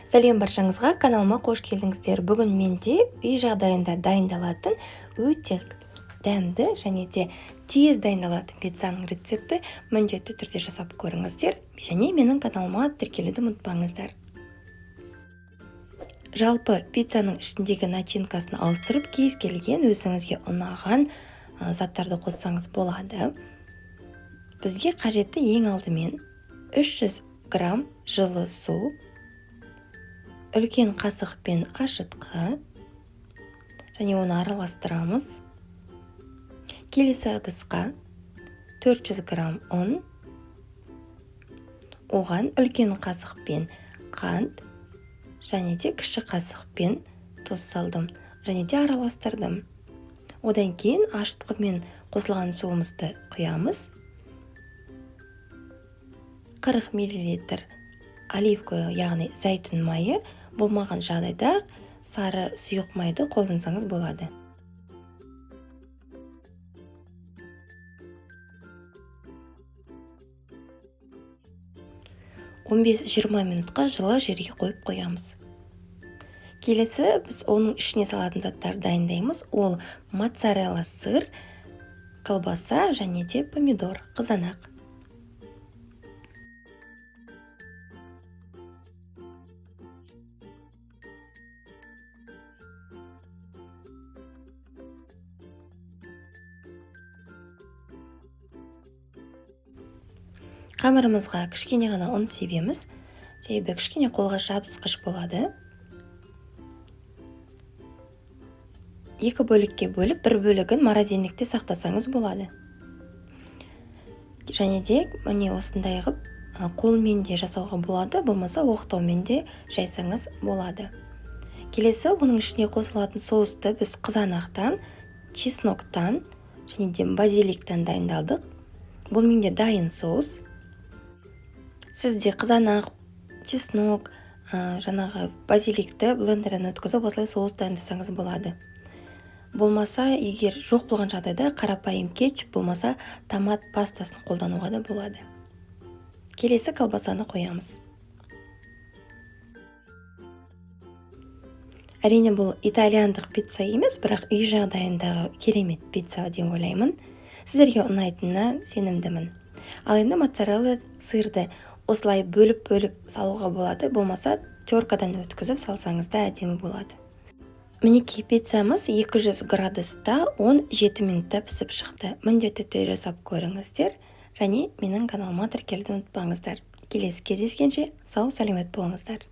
Сәлем баршаңызға, каналыма қош келдіңіздер. Бүгін менде үй жағдайында дайындалатын өте дәмді және де тез дайындалатын пиццаның рецепті міндетті түрде жасап көріңіздер және менің каналыма тіркелуді ұмытпаңыздар. Жалпы пиццаның ішіндегі начинкасын ауыстырып, кез келген өзіңізге ұнаған заттарды қоссаңыз болады. Бізге қажетті ең алдымен 300 грамм жылы су, үлкен қасықпен ашытқы және оны араластырамыз. Келесі ыдысқа 400 грамм ұн, оған үлкен қасықпен қант және де кіші қасықпен тұз салдым және де араластырдым. Одан кейін ашытқымен қосылған суымызды құямыз. 40 мл оливка, яғни зәйтүн майы, болмаған жағдайда сары сұйық майды қолдансаңыз болады. Он 15-20 минутқа жылы жерге қойып қоямыз. Келесі біз оның ішіне салатын заттар дайындаймыз. Ол моцарелла сыр, колбаса және де помидор, қызанақ. Қамырымызға кішкене ғана ұн себеміз, себебі кішкене қолға жабысқыш болады. 2 бөлікке бөліп, бір бөлігін морозильникте сақтасаңыз болады. Және де міне осындай ғып қолмен де жасауға болады, болмаса оқтаумен де жайсаңыз болады. Келесі оның ішіне қосылатын соусты біз қызанақтан, чесноктан және де базиликтан дайындалдық. Бұл менде дайын соус. Сізде қызанақ, чеснок, жаңағы базиликті блендерден өткізіп, осылай соус дайындасаңыз болады. Болмаса, егер жоқ болған жағдайда қарапайым кетчуп, болмаса томат пастасын қолдануға да болады. Келесі колбасаны қоямыз. Әрине бұл итальяндық пицца емес, бірақ үй жағдайындағы керемет пицца деп ойлаймын. Сіздерге ұнайтынына сенімдімін. Ал енді моцарелла сырды осылай бөліп салуға болады, болмаса теркадан өткізіп салсаңыз да әдемі болады. Мінекей пиццамыз 200 градуста 17 минутта пісіп шықты. Міндетті түрде жасап көріңіздер және менің каналыма тіркелуді ұмытпаңыздар. Келесі кездескенше сау саламат болыңыздар.